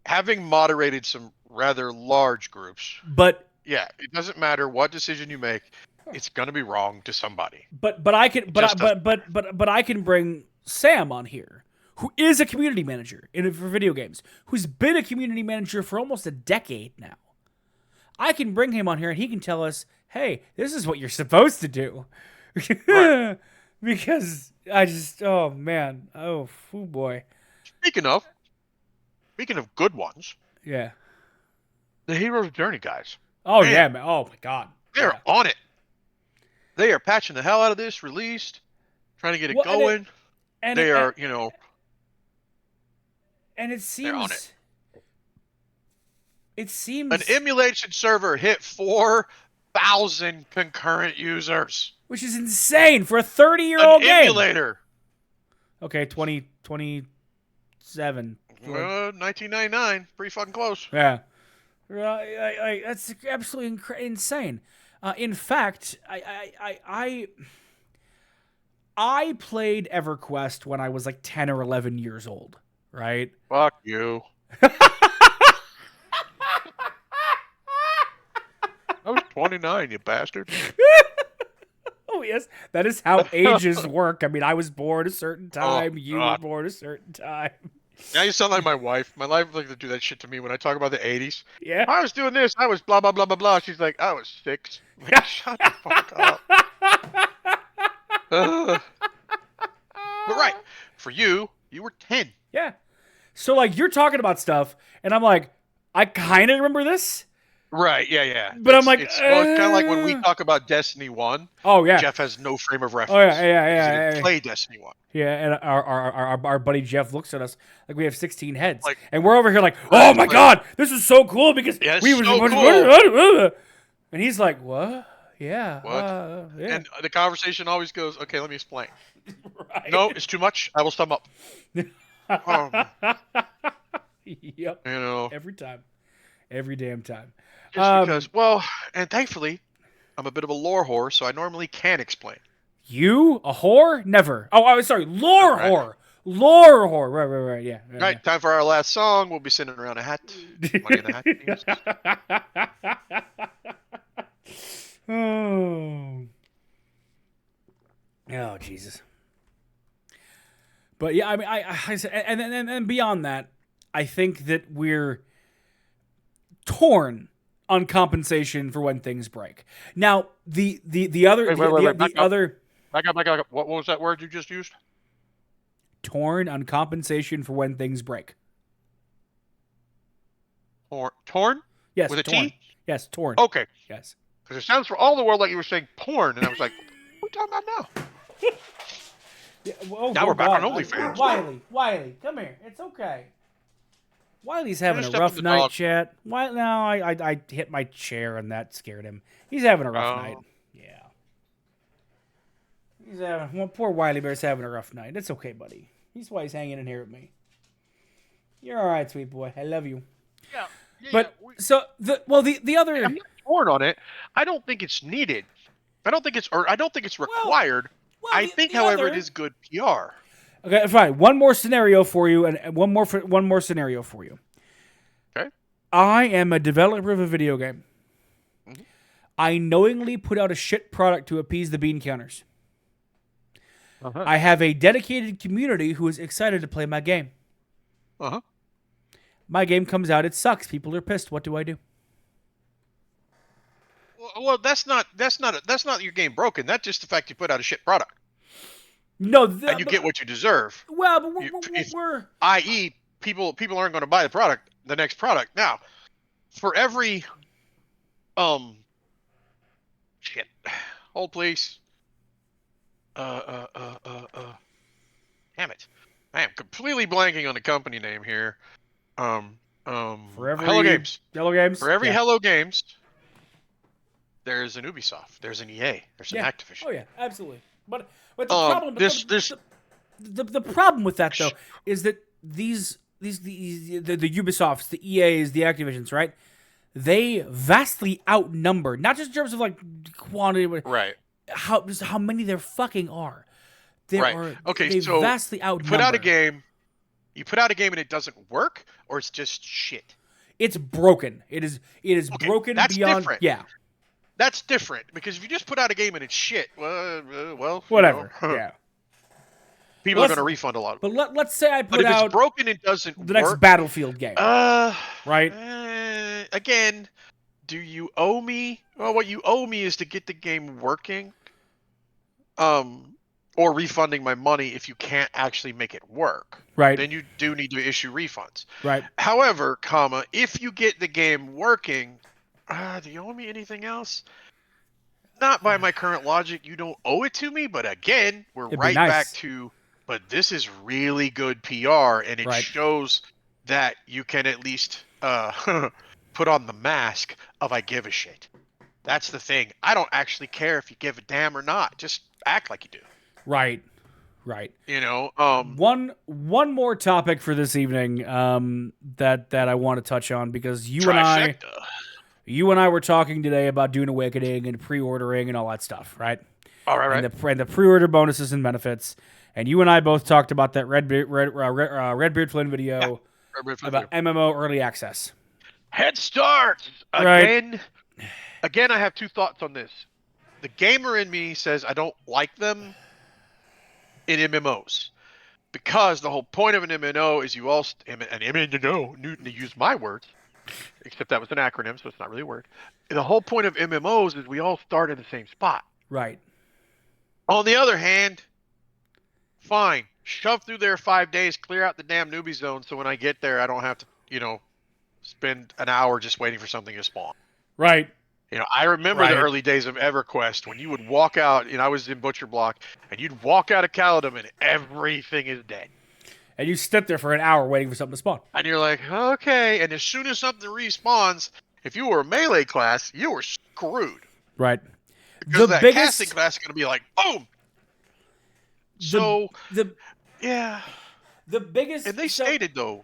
Having moderated some rather large groups, but yeah, it doesn't matter what decision you make, it's gonna be wrong to somebody. But I can bring Sam on here, who is a community manager for video games, who's been a community manager for almost a decade now. I can bring him on here and he can tell us hey, this is what you're supposed to do. Right. Because oh man, oh boy. Speaking of good ones, Yeah. the Hero's Journey guys. Oh yeah, man. Oh my god. They're on it. They are patching the hell out of this, released, trying to get it going. And it seems they're on it. It seems an emulation server hit 4,000 concurrent users, which is insane for a 30-year-old game. Emulator. Okay, 2027. 1999, pretty fucking close. Yeah, that's absolutely insane. In fact, I played EverQuest when I was like 10 or 11 years old. Right? Fuck you. I was 29, you bastard. Oh, yes. That is how ages work. I mean, I was born a certain time. You were born a certain time. Now you sound like my wife. My wife likes to do that shit to me when I talk about the 80s. Yeah. I was doing this. I was blah, blah, blah, blah, blah. She's like, I was 6. Like, shut the fuck up. But right. For you were 10. Yeah. So, like, you're talking about stuff, and I'm like, I kind of remember this. Right, yeah. But I'm like... It's kind of like when we talk about Destiny 1. Oh, yeah. Jeff has no frame of reference. Oh, yeah. He didn't play Destiny 1. Yeah, and our buddy Jeff looks at us like we have 16 heads. Like, and we're over here like, oh, my God, this is so cool because we were... so cool. And he's like, what? Yeah. What? Yeah. And the conversation always goes, okay, let me explain. Right. No, it's too much. I will sum up. Yep. Every time. Every damn time. Just because, well, and thankfully, I'm a bit of a lore whore, so I normally can explain. You? A whore? Never. Oh, I was sorry. Lore whore. Lore whore. Right. Yeah. Right. Time for our last song. We'll be sitting around a hat. Money in the hat. Oh, Jesus. But yeah, I mean, I said, and beyond that, I think that we're torn on compensation for when things break. Now, the other Back up. What was that word you just used? Torn on compensation for when things break. Torn? Yes. With a torn. T? Yes, torn. Okay. Yes. Because it sounds for all the world like you were saying porn, and I was like, what are we talking about now? Yeah, now we're back on OnlyFans. Wiley, come here. It's okay. Wiley's having a rough night, chat. No, I hit my chair and that scared him. He's having a rough night. Yeah. Poor Wiley Bear's having a rough night. It's okay, buddy. He's why he's hanging in here with me. You're all right, sweet boy. I love you. Yeah. But the other. I'm not torn on it. I don't think it's needed. I don't think it's required. I think, however, it is good PR. Okay, fine. One more scenario for you, and one more scenario for you. Okay. I am a developer of a video game. Mm-hmm. I knowingly put out a shit product to appease the bean counters. Uh-huh. I have a dedicated community who is excited to play my game. Uh-huh. My game comes out, it sucks. People are pissed. What do I do? Well, that's not your game broken. That's just the fact you put out a shit product. No, and you get what you deserve. Well, but we're i.e., people aren't going to buy the next product. Now, for every shit. Hold please. Damn it. I am completely blanking on the company name here. For every Hello Games. For every Hello Games, there's an Ubisoft, there's an EA, there's an Activision. Oh yeah, absolutely. But the problem, the problem with that though is that the Ubisofts, the EAs, the Activisions, right? They vastly outnumber, not just in terms of like quantity, but right? How many there fucking are. Okay, so vastly outnumber. You put out a game and it doesn't work, or it's just shit. It's broken. It is broken that's beyond. Different. Yeah. That's different because if you just put out a game and it's shit, well, whatever. Yeah. People are going to refund a lot. But let's say I put if out it's broken, it doesn't the next Battlefield game. Right. Again, do you owe me? Well, what you owe me is to get the game working, or refunding my money if you can't actually make it work. Right. Then you do need to issue refunds. Right. However, if you get the game working, do you owe me anything else? Not by my current logic, you don't owe it to me, but again, we're It'd be right back nice. to, but this is really good PR, and it Right. shows that you can at least put on the mask of I give a shit. That's the thing. I don't actually care if you give a damn or not. Just act like you do. Right. Right. You know, one more topic for this evening that I want to touch on, because you and I were talking today about Dune Awakening and pre-ordering and all that stuff, right? All right, and the pre-order bonuses and benefits. And you and I both talked about that Redbeard Flynn video about MMO early access. Head Start again. Right. Again, I have two thoughts on this. The gamer in me says I don't like them in MMOs, because the whole point of an MMO is you all to use my words, except that was an acronym, so it's not really a word. The whole point of MMOs is we all start in the same spot. Right. On the other hand, fine, shove through there 5 days, clear out the damn newbie zone, so when I get there, I don't have to, spend an hour just waiting for something to spawn. Right. I remember the early days of EverQuest when you would walk out, I was in Butcher Block, and you'd walk out of Caledon and everything is dead. And you sit there for an hour waiting for something to spawn. And you're like, okay. And as soon as something respawns, if you were a melee class, you were screwed. Right. Because that casting class is going to be like, boom. Yeah. The biggest... And they stated, though,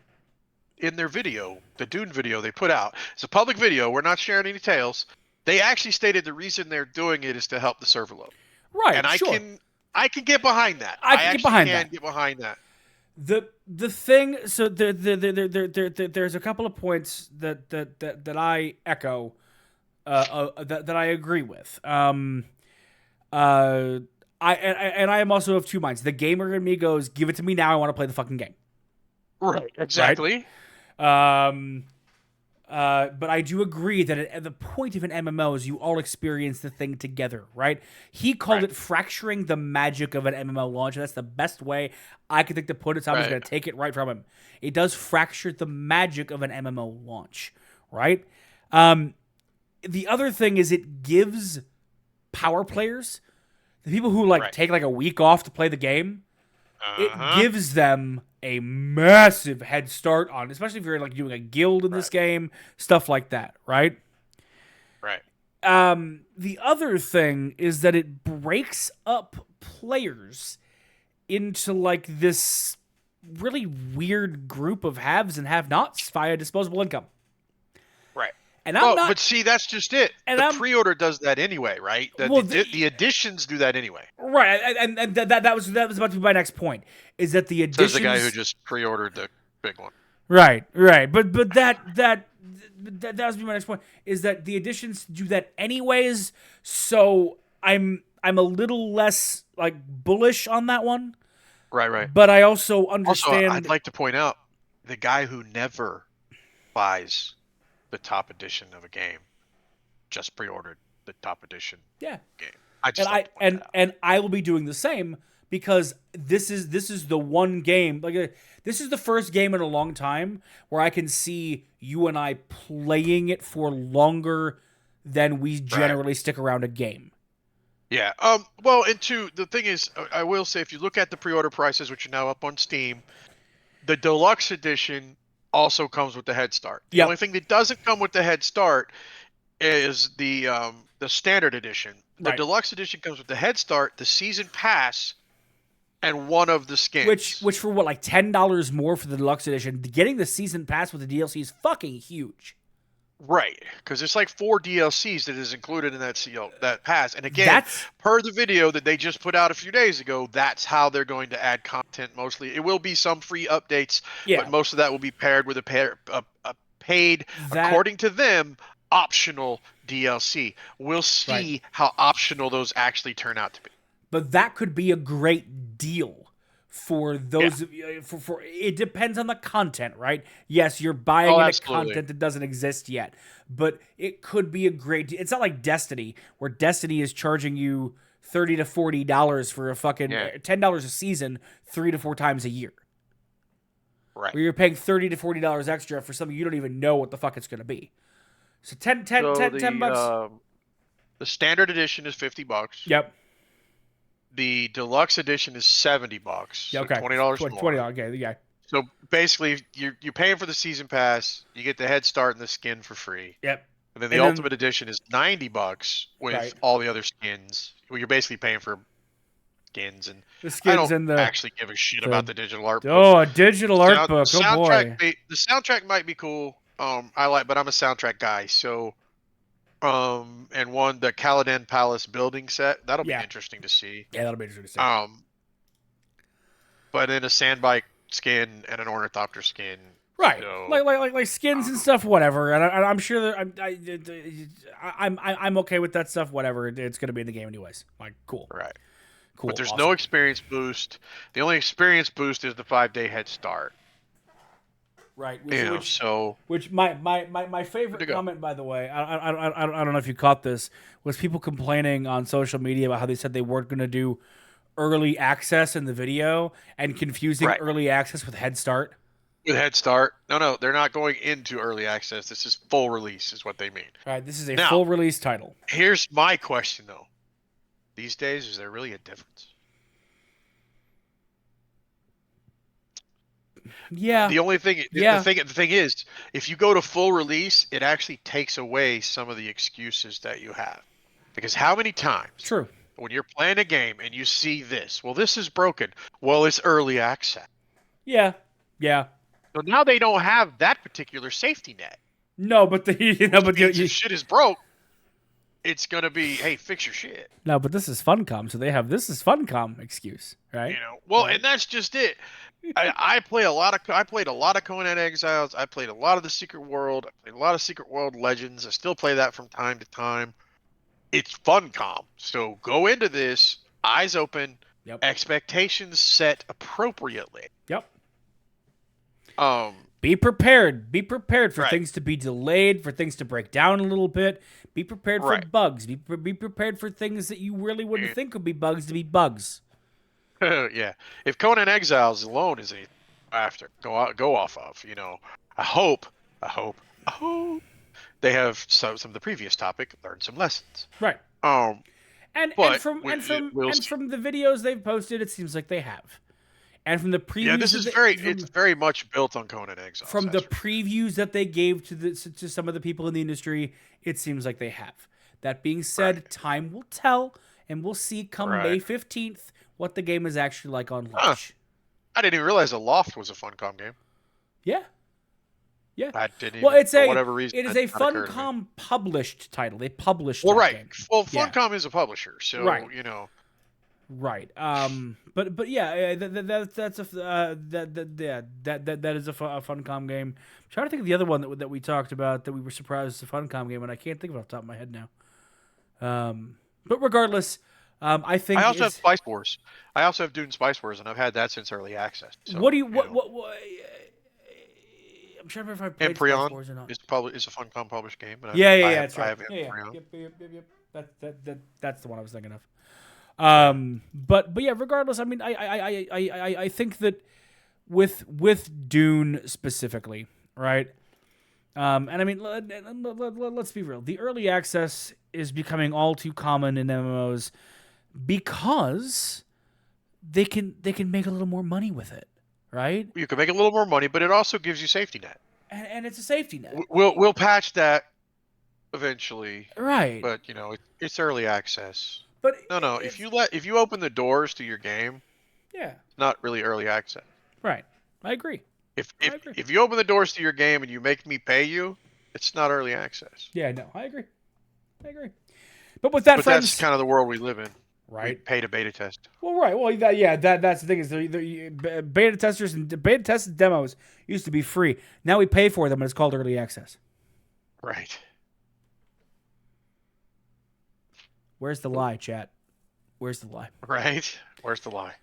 in their video, the Dune video they put out, it's a public video, we're not sharing any details. They actually stated the reason they're doing it is to help the server load. Right, and sure. I can get behind that. I can get behind that. The thing, so there's a couple of points that I echo, that I agree with. I am also of two minds. The gamer in me goes, give it to me now. I want to play the fucking game. Right, exactly. Right? But I do agree that at the point of an MMO is you all experience the thing together, right? He called it fracturing the magic of an MMO launch, and that's the best way I could think to put it, so I'm just going to take it right from him. It does fracture the magic of an MMO launch, right? The other thing is it gives power players, the people who take a week off to play the game, it gives them a massive head start on, especially if you're doing a guild in this game, stuff like that, right? Right. The other thing is that it breaks up players into this really weird group of haves and have-nots via disposable income. Right. And but see, that's just it. And the pre-order does that anyway, right? The additions do that anyway. Right, and that was about to be my next point. Is that the additions? There's the guy who just pre-ordered the big one. Right. But that was my next point. Is that the additions do that anyways? So I'm a little less bullish on that one. Right. But I also understand. Also, I'd like to point out the guy who never buys the top edition of a game just pre-ordered the top edition game. And I will be doing the same, because this is the one game, this is the first game in a long time where I can see you and I playing it for longer than we generally stick around a game. Yeah. Well, and two, the thing is, I will say, if you look at the pre-order prices, which are now up on Steam, the deluxe edition also comes with the head start. The only thing that doesn't come with the head start is the standard edition. The deluxe edition comes with the head start, the season pass, and one of the skins. Which for what, $10 more for the deluxe edition? Getting the season pass with the DLC is fucking huge. Right, because it's 4 DLCs that is included in that pass. And again, per the video that they just put out a few days ago, that's how they're going to add content mostly. It will be some free updates, but most of that will be paired with a paid, according to them, optional DLC. We'll see how optional those actually turn out to be. But that could be a great deal for those for it depends on the content, right? Yes, you're buying into content that doesn't exist yet, but it could be a great. It's not like Destiny, where Destiny is charging you $30 to $40 for a fucking $10 a season, 3 to 4 times a year. Right. Where you're paying $30 to $40 extra for something you don't even know what the fuck it's going to be. So 10 bucks. The standard edition is $50. Yep. The deluxe edition is $70. So okay. $20 more. $20. Okay. Yeah. So basically, you're paying for the season pass. You get the head start and the skin for free. Yep. And then the ultimate edition is $90 with all the other skins. Well, you're basically paying for skins, and the skins I don't actually give a shit about the digital art book. Oh, a digital art book. Oh boy. The soundtrack might be cool. But I'm a soundtrack guy. So, and the Caladan Palace building set, that'll be interesting to see. Yeah, that'll be interesting to see. But then a Sandbike skin and an Ornithopter skin. Right, so, like skins and stuff, whatever. And I'm sure that I'm okay with that stuff. Whatever, it's gonna be in the game anyways. Like, cool. Right. Cool. But there's no experience boost. The only experience boost is the 5-day head start. Right. Which my favorite comment, by the way, I don't know if you caught this, was people complaining on social media about how they said they weren't going to do early access in the video and confusing early access with head start. With head start? No, they're not going into early access. This is full release, is what they mean. All right, this is a full release title. Here's my question, though. These days, is there really a difference? Yeah. The thing is, if you go to full release, it actually takes away some of the excuses that you have. Because how many times when you're playing a game and you see this, well, this is broken. Well, it's early access. Yeah. So now they don't have that particular safety net. No, but if shit is broke, it's gonna be, hey, fix your shit. No, but this is Funcom, so they have this is Funcom excuse, right? And that's just it. I played a lot of Conan Exiles. I played a lot of the Secret World. I played a lot of Secret World Legends. I still play that from time to time. It's Funcom, so go into this eyes open, expectations set appropriately. Yep. Be prepared. Be prepared for things to be delayed, for things to break down a little bit. Be prepared for bugs. Be prepared for things that you really wouldn't think would be bugs to be bugs. Yeah. If Conan Exiles alone is anything after go off of, I hope they have some of the previous topic learned some lessons. Right. And from the videos they've posted, it seems like they have. And from the previews, it's very much built on Conan Exiles. From the previews that they gave to some of the people in the industry, it seems like they have. That being said, time will tell, and we'll see come May 15th what the game is actually like on launch. I didn't even realize the Loft was a Funcom game. Yeah. I didn't. Well, for whatever reason, it is a Funcom published title. They published. Well, game. Well, Funcom is a publisher, so Right. But yeah, that is a Funcom game. I'm trying to think of the other one that we talked about that we were surprised was a Funcom game, and I can't think of it off the top of my head now. But regardless, I think I also have Spice Wars. I also have Dune Spice Wars, and I've had that since early access. So, what? I'm trying to remember if I played Spice Wars or not. Is a Funcom published game. That's right. I have Yep. That's the one I was thinking of. But yeah, regardless, I mean, I think that with Dune specifically, right? And I mean, let's be real. The early access is becoming all too common in MMOs because they can make a little more money with it, right? You can make a little more money, but it also gives you safety net. And it's a safety net. We'll patch that eventually, right? But it's early access. But no, if you open the doors to your game, it's not really early access. Right. I agree. If you open the doors to your game and you make me pay you, it's not early access. Yeah, no, I agree. But with that, friends, that's kind of the world we live in. Right. We pay to beta test. Well, right. Well, that's the thing is the beta testers and beta test demos used to be free. Now we pay for them, and it's called early access. Right. Where's the lie, chat? Where's the lie? Right. Where's the lie?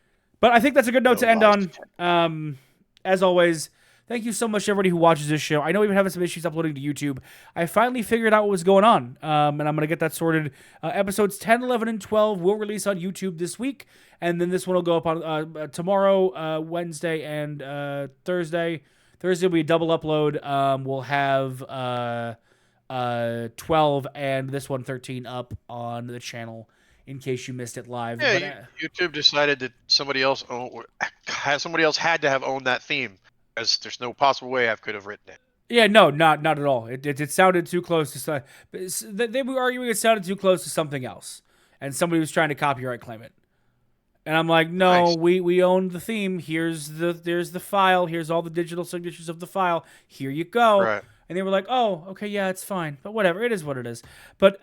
But I think that's a good note to end on. As always, thank you so much to everybody who watches this show. I know we've been having some issues uploading to YouTube. I finally figured out what was going on, and I'm going to get that sorted. Episodes 10, 11, and 12 will release on YouTube this week, and then this one will go up on tomorrow, Wednesday, and Thursday. Thursday will be a double upload. We'll have 12 and this one 13 up on the channel in case you missed it live. Yeah, but, YouTube decided that somebody else had to have owned that theme, because there's no possible way I could have written it. Yeah, no, not at all. It sounded too close to. They were arguing it sounded too close to something else, and somebody was trying to copyright claim it. And I'm like, no, nice. we own the theme. There's the file. Here's all the digital signatures of the file. Here you go. Right. And they were like, oh, okay, yeah, it's fine. But whatever, it is what it is. But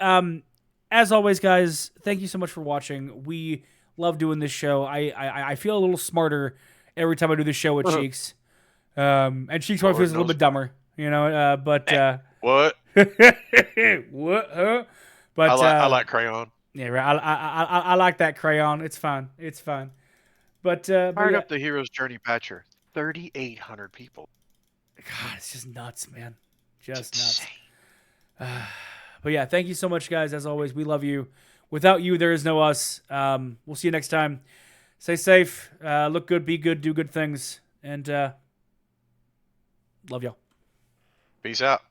as always, guys, thank you so much for watching. We love doing this show. I feel a little smarter every time I do this show with Cheeks. And Cheeks probably feels a little bit dumber, you know. But what? What? Huh? But I like crayon. Yeah, right. I like that crayon. It's fine. It's fine. But fired up the Hero's Journey patcher. 3,800 people. God, it's just nuts, man. Just nuts. But yeah, thank you so much, guys. As always, we love you. Without you, there is no us. We'll see you next time. Stay safe. Look good. Be good. Do good things. And love y'all. Peace out.